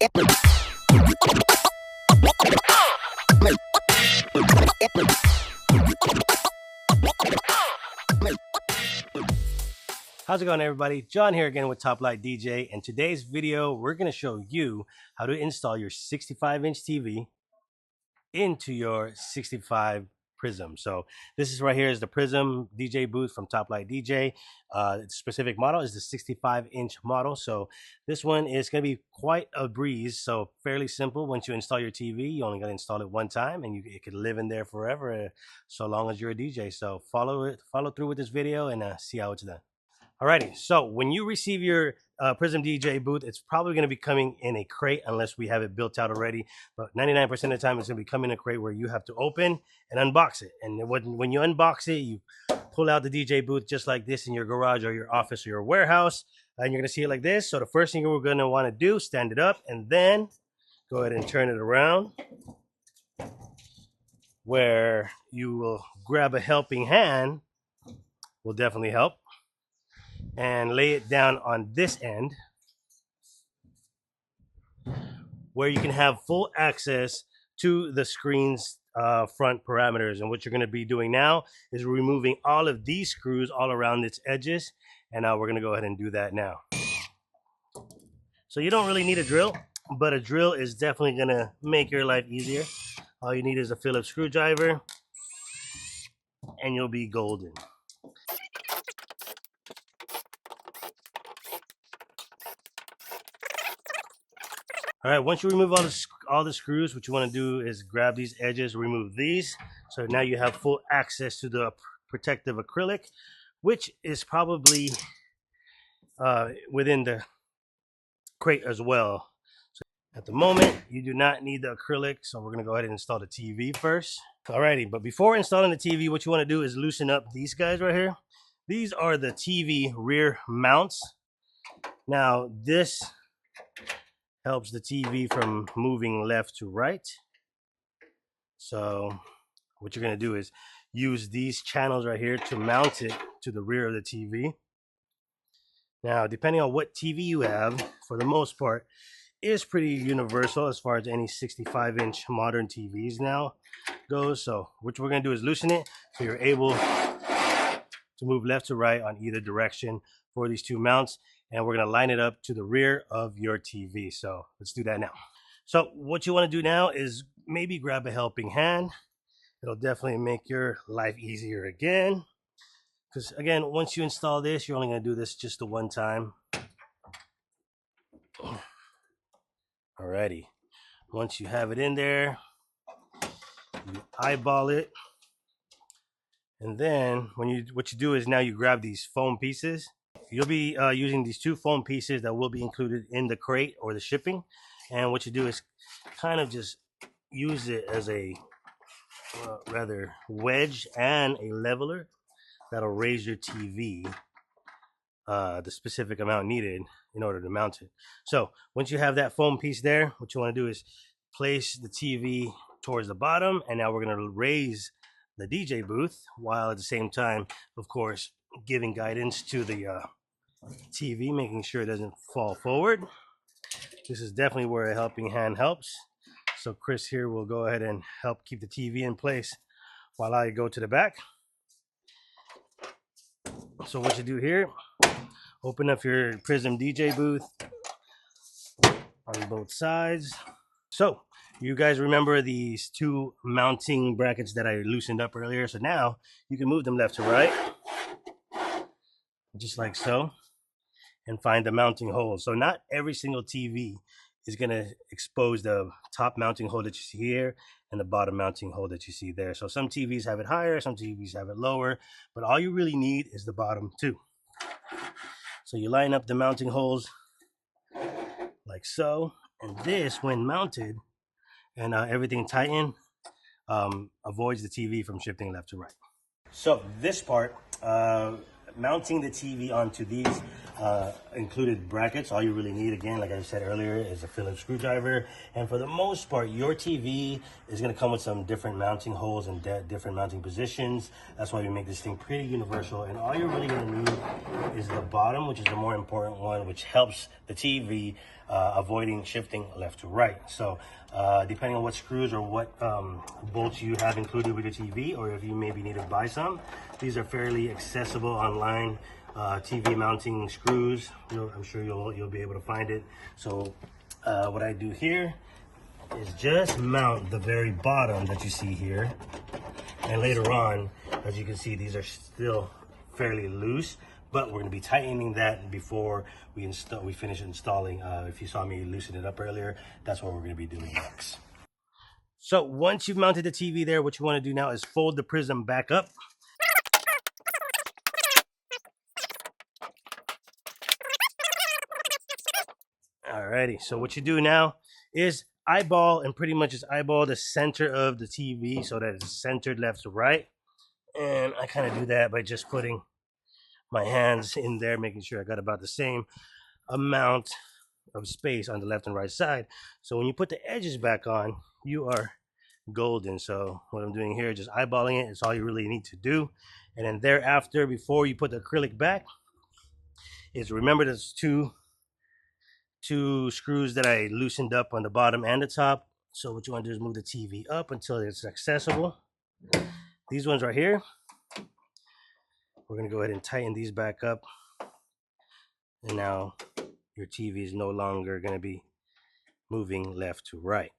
How's it going, everybody? John here again with Top Light DJ, and today's video we're going to show you how to install your 65-inch TV into your 65 Prism. So this is right here is the Prism DJ booth from Top Light DJ. The specific model is the 65-inch model. So this one is going to be quite a breeze. So fairly simple. Once you install your TV, you only got to install it one time, and it could live in there forever, so long as you're a DJ. So follow through with this video and see how it's done. Alrighty, so when you receive your Prism DJ booth, it's probably going to be coming in a crate unless we have it built out already. But 99% of the time, it's going to be coming in a crate where you have to open and unbox it. And when you unbox it, you pull out the DJ booth just like this in your garage or your office or your warehouse. And you're going to see it like this. So the first thing we're going to want to do, stand it up, and then go ahead and turn it around, where you will grab a helping hand. Will definitely help. And lay it down on this end, where you can have full access to the screen's front parameters. And what you're going to be doing now is removing all of these screws all around its edges, and we're going to go ahead and do that now. So you don't really need a drill, but a drill is definitely going to make your life easier. All you need is a Phillips screwdriver, and you'll be golden. All right, once you remove all the screws, what you want to do is grab these edges, remove these. So now you have full access to the protective acrylic, which is probably within the crate as well. So at the moment, you do not need the acrylic, so we're going to go ahead and install the TV first. Alrighty, but before installing the TV, what you want to do is loosen up these guys right here. These are the TV rear mounts. Now, this helps the TV from moving left to right. So what you're going to do is use these channels right here to mount it to the rear of the TV. Now, depending on what TV you have, for the most part, is pretty universal as far as any 65-inch modern TVs now goes. So what we're going to do is loosen it so you're able to move left to right on either direction for these two mounts. And we're going to line it up to the rear of your TV. So let's do that now. So what you want to do now is maybe grab a helping hand. It'll definitely make your life easier again. Because again, once you install this, you're only going to do this just the one time. Alrighty. Once you have it in there, you eyeball it. And then what you do is now you grab these foam pieces. You'll be using these two foam pieces that will be included in the crate or the shipping. And what you do is kind of just use it as a rather wedge and a leveler that'll raise your TV the specific amount needed in order to mount it. So once you have that foam piece there, what you want to do is place the TV towards the bottom. And now we're going to raise the DJ booth while at the same time, of course, giving guidance to the TV, making sure it doesn't fall forward. This is definitely where a helping hand helps. So Chris here will go ahead and help keep the TV in place while I go to the back. So what you do here, open up your Prism DJ booth on both sides. So you guys remember these two mounting brackets that I loosened up earlier? So now you can move them left to right, just like so, and find the mounting holes. So not every single TV is going to expose the top mounting hole that you see here and the bottom mounting hole that you see there. So some TVs have it higher, some TVs have it lower, but all you really need is the bottom two. So you line up the mounting holes like so, and this, when mounted and everything tightened, avoids the TV from shifting left to right. So this part, mounting the TV onto these included brackets. All you really need, again, like I said earlier, is a Phillips screwdriver. And for the most part, your TV is going to come with some different mounting holes and different mounting positions. That's why we make this thing pretty universal. And all you're really going to need is the bottom, which is the more important one, which helps the TV avoiding shifting left to right. So depending on what screws or what bolts you have included with your TV, or if you maybe need to buy some, these are fairly accessible online. TV mounting screws. I'm sure you'll be able to find it. So what I do here is just mount the very bottom that you see here, and later on, as you can see, these are still fairly loose, but we're going to be tightening that before we finish installing. If you saw me loosen it up earlier, that's what we're going to be doing next. So once you've mounted the TV there, what you want to do now is fold the Prism back up. Alrighty, so what you do now is eyeball, and pretty much just eyeball the center of the TV so that it's centered left to right. And I kind of do that by just putting my hands in there, making sure I got about the same amount of space on the left and right side. So when you put the edges back on, you are golden. So what I'm doing here, just eyeballing it, it's all you really need to do. And then thereafter, before you put the acrylic back, is remember there's two screws that I loosened up on the bottom and the top. So what you want to do is move the TV up until it's accessible. These ones right here, we're going to go ahead and tighten these back up. And now your TV is no longer going to be moving left to right.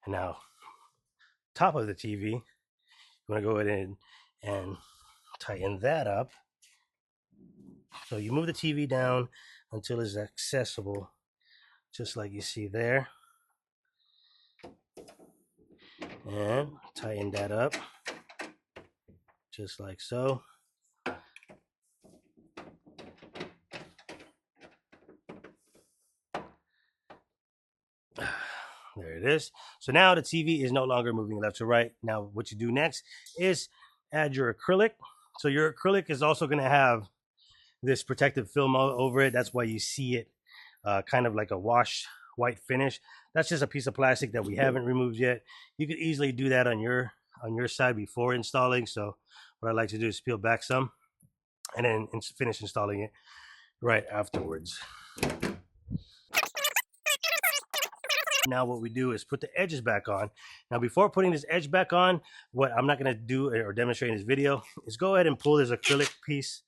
And now, top of the TV, you want to go ahead and tighten that up. So you move the TV down until it's accessible, just like you see there. And tighten that up, just like so. There it is. So now the TV is no longer moving left to right. Now what you do next is add your acrylic. So your acrylic is also going to have this protective film over it. That's why you see it kind of like a washed white finish. That's just a piece of plastic that we haven't removed yet. You could easily do that on your side before installing. So what I like to do is peel back some and then finish installing it right afterwards. Now what we do is put the edges back on. Now before putting this edge back on, what I'm not going to do or demonstrate in this video is go ahead and pull this acrylic piece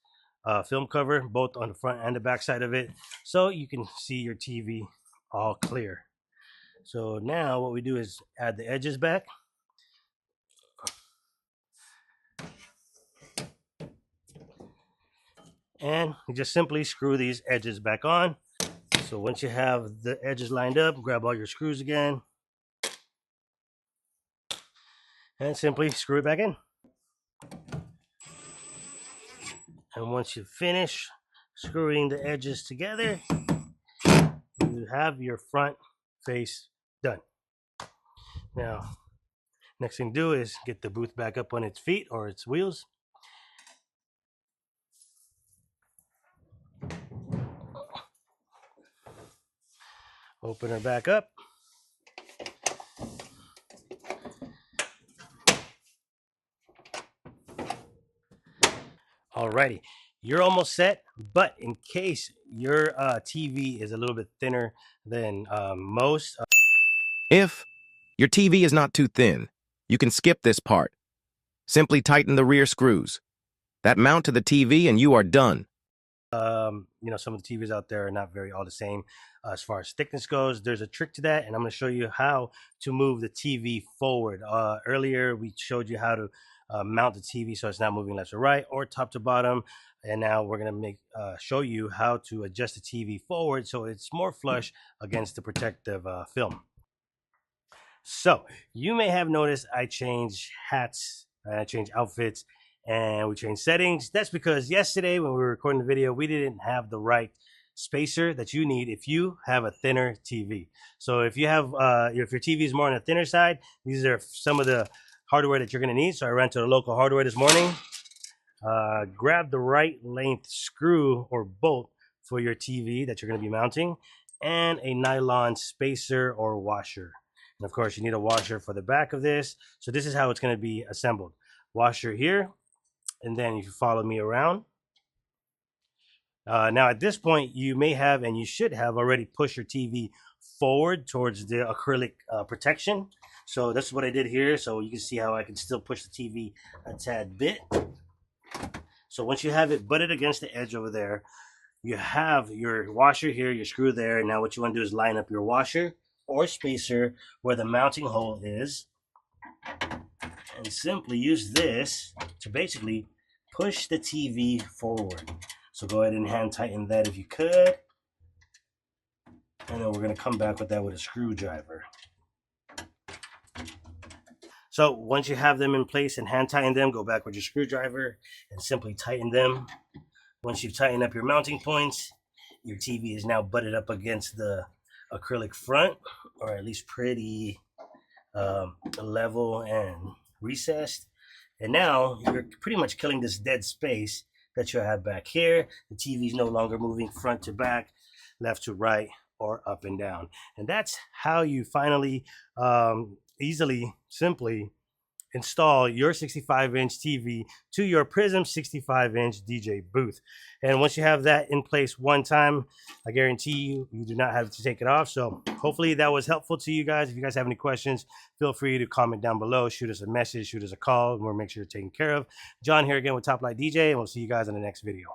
film cover, both on the front and the back side of it, so you can see your TV all clear. So now what we do is add the edges back. And you just simply screw these edges back on. So once you have the edges lined up, grab all your screws again and simply screw it back in. And once you finish screwing the edges together, you have your front face done. Now, next thing to do is get the booth back up on its feet or its wheels. Open her back up. Alrighty, you're almost set, but in case your TV is a little bit thinner than most. If your TV is not too thin, you can skip this part. Simply tighten the rear screws. That mount to the TV and you are done. Some of the TVs out there are not very all the same as far as thickness goes. There's a trick to that, and I'm going to show you how to move the TV forward. Earlier, we showed you how to mount the TV so it's not moving left to right or top to bottom, and now we're going to show you how to adjust the TV forward so it's more flush against the protective film. So you may have noticed I changed hats, I changed outfits, and we changed settings. That's because yesterday when we were recording the video, we didn't have the right spacer that you need if you have a thinner TV. So if you have, if your TV is more on the thinner side, these are some of the hardware that you're gonna need. So I ran to the local hardware this morning. grab the right length screw or bolt for your TV that you're going to be mounting, and a nylon spacer or washer. And of course, you need a washer for the back of this. So this is how it's going to be assembled. Washer here, and then if you follow me around. Now at this point, you may have and you should have already pushed your TV forward towards the acrylic protection. So that's what I did here. So you can see how I can still push the TV a tad bit. So once you have it butted against the edge over there, you have your washer here, your screw there. Now what you want to do is line up your washer or spacer where the mounting hole is, and simply use this to basically push the TV forward. So go ahead and hand tighten that if you could. And then we're going to come back with that with a screwdriver. So once you have them in place and hand tighten them, go back with your screwdriver and simply tighten them. Once you've tightened up your mounting points, your TV is now butted up against the acrylic front, or at least pretty level and recessed. And now you're pretty much killing this dead space that you have back here. The TV is no longer moving front to back, left to right, or up and down. And that's how you finally easily, simply install your 65-inch TV to your Prism 65-inch DJ booth. And once you have that in place one time, I guarantee you, you do not have to take it off. So hopefully that was helpful to you guys. If you guys have any questions, feel free to comment down below, shoot us a message, shoot us a call, and we'll make sure you're taken care of. John here again with Top Light DJ, and we'll see you guys in the next video.